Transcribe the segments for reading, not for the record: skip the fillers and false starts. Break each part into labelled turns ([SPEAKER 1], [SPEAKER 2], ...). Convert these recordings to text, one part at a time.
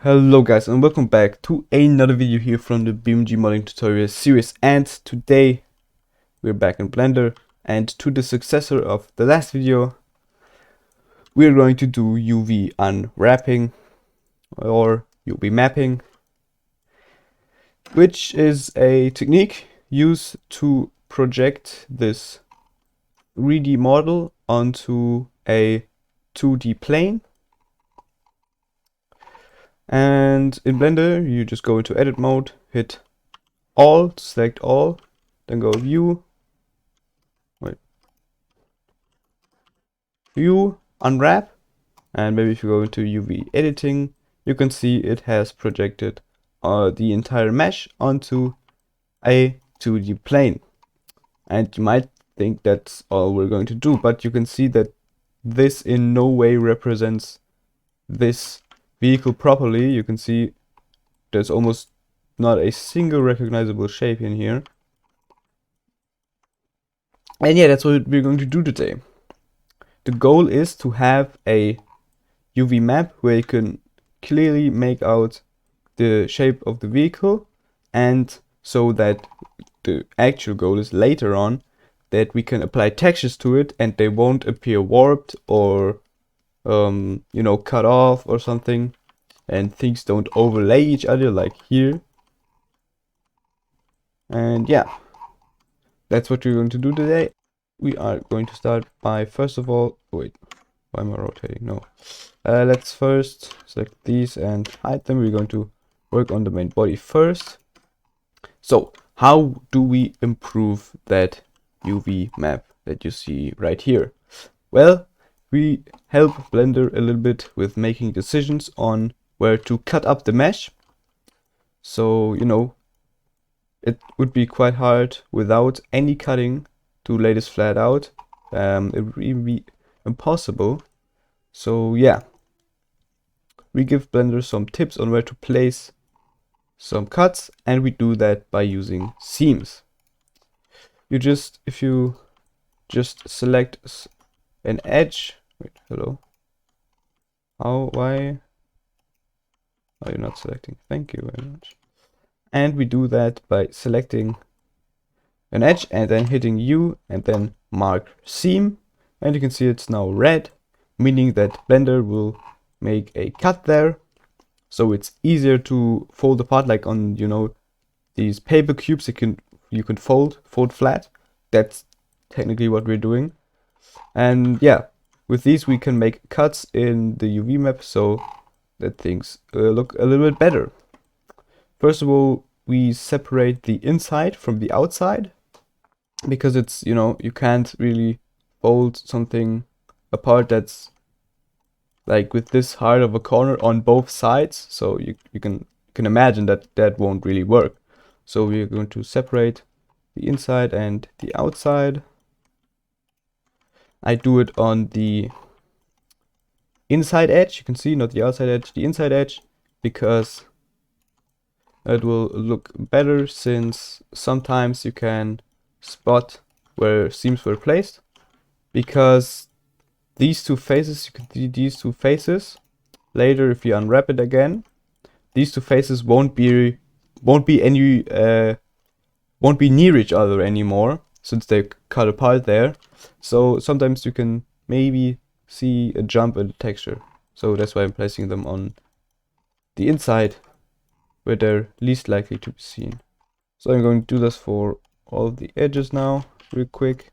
[SPEAKER 1] Hello guys and welcome back to another video here from the Beamng modeling tutorial series, and today we're back in Blender, and to the successor of the last video we're going to do UV unwrapping or UV mapping, which is a technique used to project this 3D model onto a 2D plane. And in Blender, you just go into edit mode, hit all to select all, then go view, unwrap, and maybe if you go into UV editing, you can see it has projected the entire mesh onto a 2D plane. And you might think that's all we're going to do, but you can see that this in no way represents this vehicle properly. You can see there's almost not a single recognizable shape in here. And yeah, that's what we're going to do today. The goal is to have a UV map where you can clearly make out the shape of the vehicle, and so that the actual goal is later on that we can apply textures to it and they won't appear warped or cut off or something, and things don't overlay each other like here. And yeah, that's what we're going to do today. We are going to start by, first of all, wait, why am I rotating? No. Let's first select these and hide them. We're going to work on the main body first. So how do we improve that UV map that you see right here? Well, we help Blender a little bit with making decisions on where to cut up the mesh. So, it would be quite hard without any cutting to lay this flat out. It would even be impossible. So yeah, we give Blender some tips on where to place some cuts, and we do that by using seams. If you just select an edge, wait, hello, why are you not selecting? Thank you very much. And we do that by selecting an edge and then hitting U and then mark seam, and you can see it's now red, meaning that Blender will make a cut there, so it's easier to fold apart, like on these paper cubes you can fold flat. That's technically what we're doing. And yeah, with these we can make cuts in the UV map so that things look a little bit better. First of all, we separate the inside from the outside, because it's, you can't really fold something apart that's like with this hard of a corner on both sides. So you can imagine that won't really work. So we're going to separate the inside and the outside. I do it on the inside edge, you can see, not the outside edge, the inside edge, because it will look better, since sometimes you can spot where seams were placed, because these two faces, you can see these two faces later if you unwrap it again, these two faces won't be near each other anymore, since they cut apart there. So sometimes you can maybe see a jump in the texture, so that's why I'm placing them on the inside where they're least likely to be seen. So I'm going to do this for all the edges now, real quick.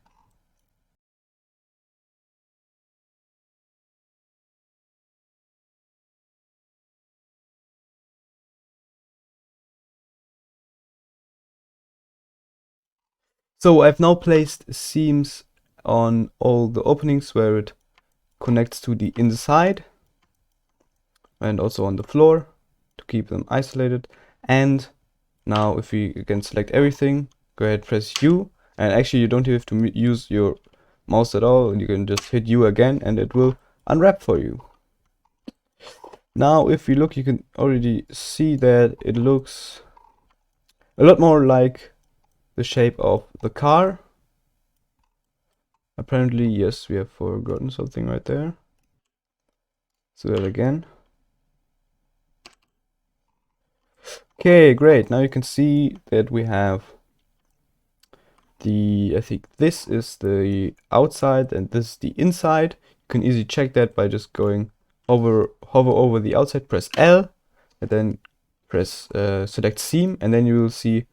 [SPEAKER 1] So I've now placed seams on all the openings where it connects to the inside, and also on the floor to keep them isolated. And now if we again select everything, go ahead, press U, and actually you don't have to use your mouse at all, and you can just hit U again and it will unwrap for you. Now if you look, you can already see that it looks a lot more like the shape of the car. Apparently, yes, we have forgotten something right there. So that again. Okay, great. Now you can see that we have I think this is the outside and this is the inside. You can easily check that by just hover over the outside, press L, and then press select seam, and then you will see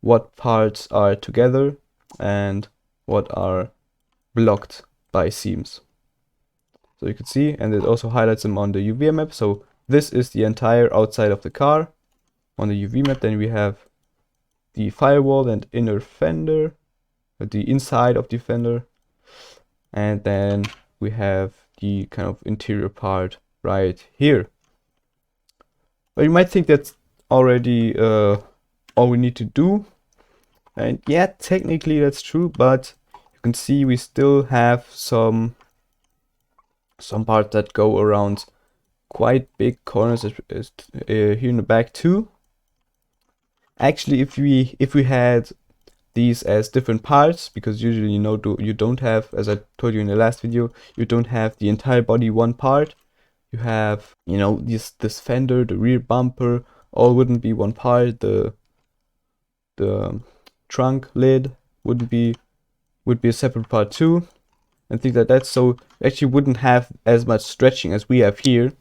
[SPEAKER 1] what parts are together and what are blocked by seams. So you can see, and it also highlights them on the UVmap. So this is the entire outside of the car on the UVmap. Then we have the firewall and inner fender, the inside of the fender, and then we have the kind of interior part right here. But you might think that's already all we need to do, and yeah, technically that's true, but you can see we still have some parts that go around quite big corners here in the back too. Actually, if we had these as different parts, because usually you don't have, as I told you in the last video, you don't have the entire body one part. You have, you know, this fender, the rear bumper, all wouldn't be one part. The trunk lid would be a separate part too, and things like that. So you actually wouldn't have as much stretching as we have here,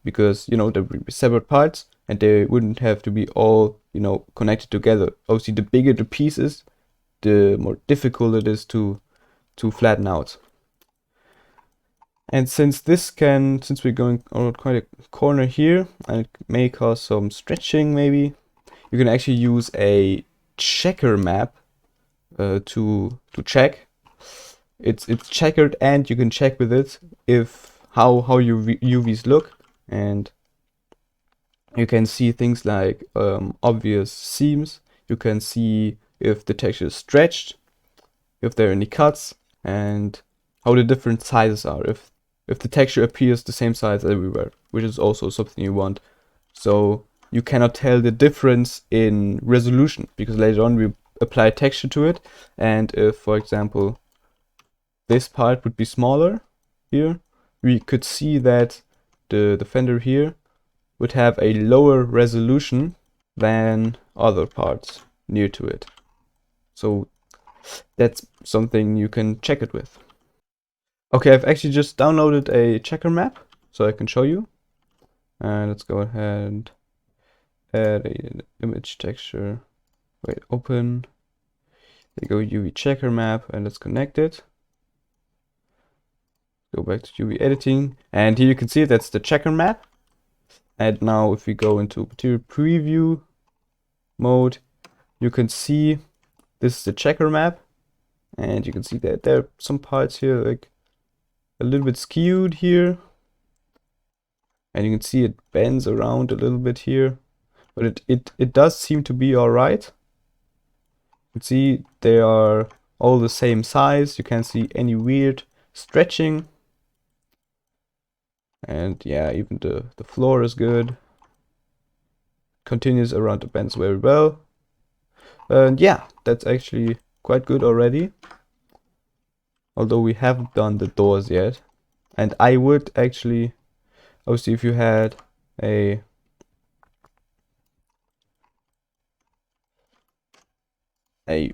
[SPEAKER 1] because, you know, there would be separate parts and they wouldn't have to be all, you know, connected together. Obviously, the bigger the piece is, the more difficult it is to flatten out. And since we're going on quite a corner here, and it may cause some stretching maybe, you can actually use a checker map to check. It's checkered, and you can check with it if how your UVs look, and you can see things like obvious seams. You can see if the texture is stretched, if there are any cuts, and how the different sizes are. If the texture appears the same size everywhere, which is also something you want. So you cannot tell the difference in resolution, because later on we apply texture to it, and if, for example, this part would be smaller here, we could see that the fender here would have a lower resolution than other parts near to it. So that's something you can check it with. Okay, I've actually just downloaded a checker map, so I can show you. And let's go ahead and add an image texture. Wait, open. There you go, UV checker map, and let's connect it. Go back to UV editing, and here you can see that's the checker map. And now if we go into material preview mode, you can see this is the checker map, and you can see that there are some parts here like a little bit skewed here, and you can see it bends around a little bit here, but it does seem to be all right. You can see they are all the same size. You can't see any weird stretching, and yeah, even the floor is good. Continues around the bends very well, and yeah, that's actually quite good already. Although we haven't done the doors yet, and I would actually, obviously, if you had a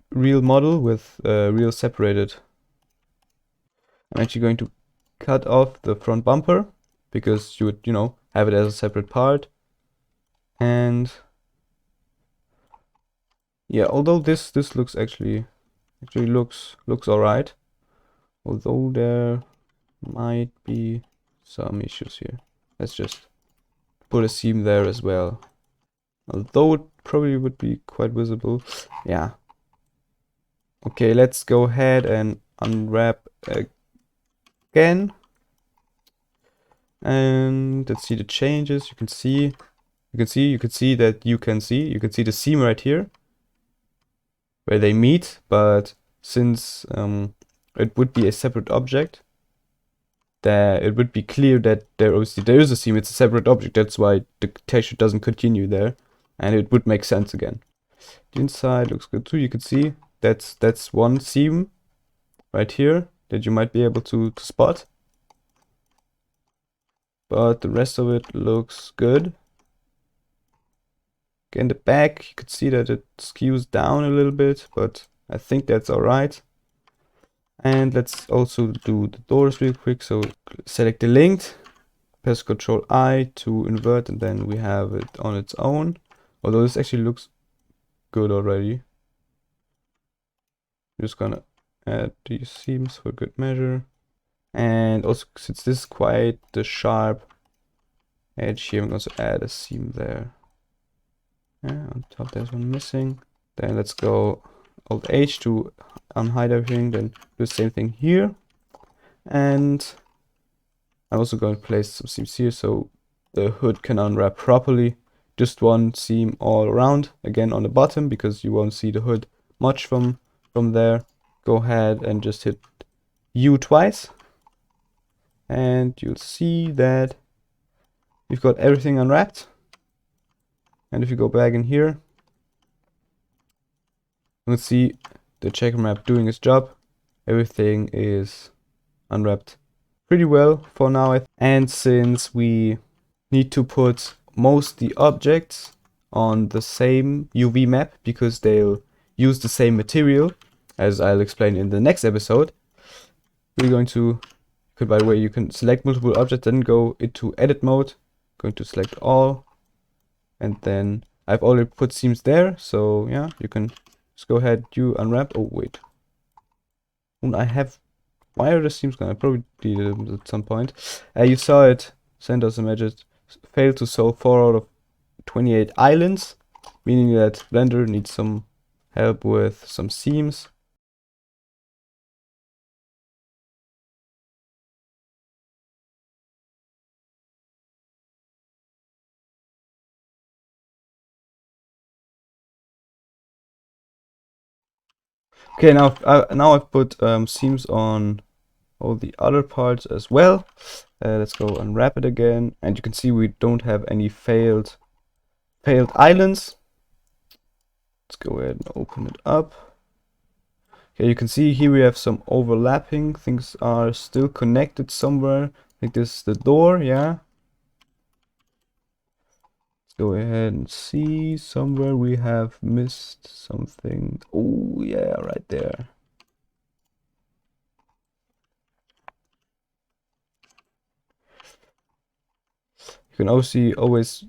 [SPEAKER 1] real model with real separated, I'm actually going to cut off the front bumper, because you would, you know, have it as a separate part. And yeah, although this looks actually looks all right, although there might be some issues here. Let's just put a seam there as well, although it probably would be quite visible. Yeah. Okay, let's go ahead and unwrap again, and let's see the changes. You can see the seam right here where they meet, but since it would be a separate object, that it would be clear that there is a seam. It's a separate object, that's why the texture doesn't continue there, and it would make sense again. The inside looks good too. You can see that's one seam right here that you might be able to spot, but the rest of it looks good. in the back, you could see that it skews down a little bit, but I think that's alright. And let's also do the doors real quick. So select the linked, press Ctrl I to invert, and then we have it on its own. Although this actually looks good already. I'm just gonna add these seams for good measure. And also, since this is quite the sharp edge here, I'm going to add a seam there. Yeah, on top there's one missing. Then let's go Alt H to unhide everything. Then do the same thing here. And I'm also going to place some seams here so the hood can unwrap properly. Just one seam all around, again on the bottom, because you won't see the hood much from there. Go ahead and just hit U twice. And you'll see that you've got everything unwrapped. And if you go back in here, you can see the checker map doing its job. Everything is unwrapped pretty well for now. And since we need to put most the objects on the same UV map because they'll use the same material, as I'll explain in the next episode, we're going to, by the way, you can select multiple objects, then go into edit mode, going to select all, and then I've already put seams there, so yeah, you can just go ahead, you unwrap. Oh wait, and I have, why are the seams gone? I probably did it at some point. You saw it, send us a message, failed to solve 4 out of 28 islands, meaning that Blender needs some help with some seams. Okay, now I've put seams on all the other parts as well. Let's go unwrap it again, and you can see we don't have any failed islands. Let's go ahead and open it up. Okay, you can see here we have some overlapping. Things are still connected somewhere. I think this is the door, yeah. Let's go ahead and see somewhere we have missed something. Oh yeah, right there. You can also always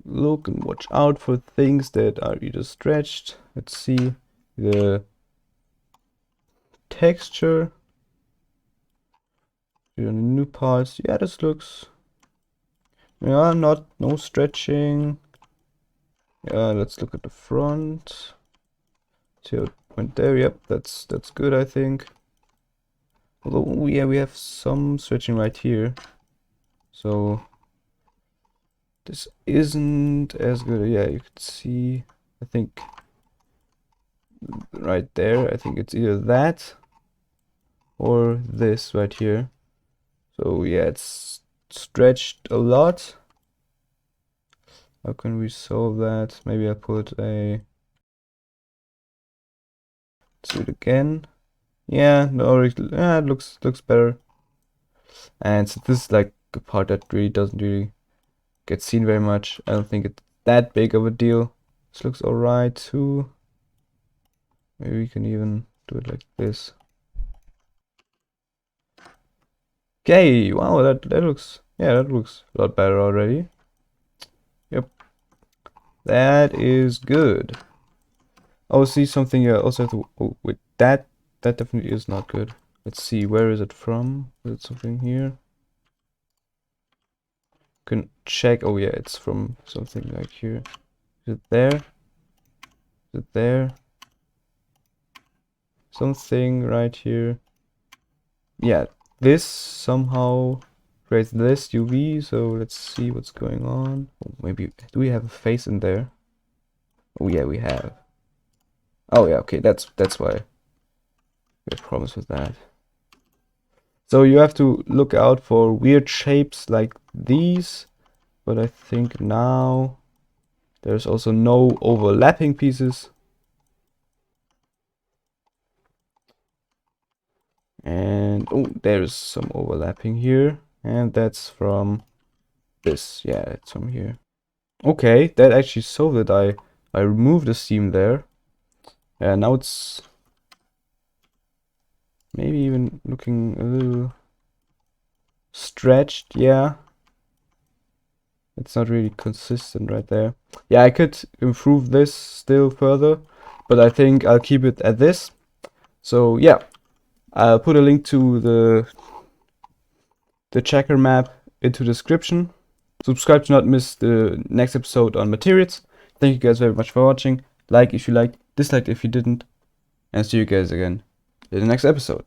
[SPEAKER 1] look and watch out for things that are either stretched. Let's see the texture. The new parts. Yeah, this looks, yeah, no stretching. Yeah, let's look at the front. See how it went there. Yep, that's good, I think. Although yeah, we have some stretching right here, so this isn't as good. Yeah, you can see, I think right there, I think it's either that or this right here. So yeah, it's stretched a lot. How can we solve that? Maybe I put a, let's do it again. Yeah, no, it looks better. And so this is like a part that really doesn't really get seen very much. I don't think it's that big of a deal. This looks alright too. Maybe we can even do it like this. Okay, wow, that looks, yeah, that looks a lot better already. Yep, that is good. Oh, see something. Also have to. Oh, wait, that definitely is not good. Let's see, where is it from? Is it something here? Can check. Oh yeah, it's from something like here. Is it there? Is it there? Something right here. Yeah, this somehow creates this UV. So let's see what's going on. Oh, maybe do we have a face in there? Oh yeah, we have. Oh yeah, okay, that's why we have problems with that. So you have to look out for weird shapes like these, but I think now there's also no overlapping pieces. And oh, there's some overlapping here, and that's from this. Yeah, it's from here. Okay, that actually solved it. I removed the seam there. And now it's maybe even looking a little stretched. Yeah, it's not really consistent right there. Yeah, I could improve this still further, but I think I'll keep it at this. So yeah, I'll put a link to the checker map into the description. Subscribe to not miss the next episode on materials. Thank you guys very much for watching. Like if you liked, dislike if you didn't, and see you guys again in the next episode.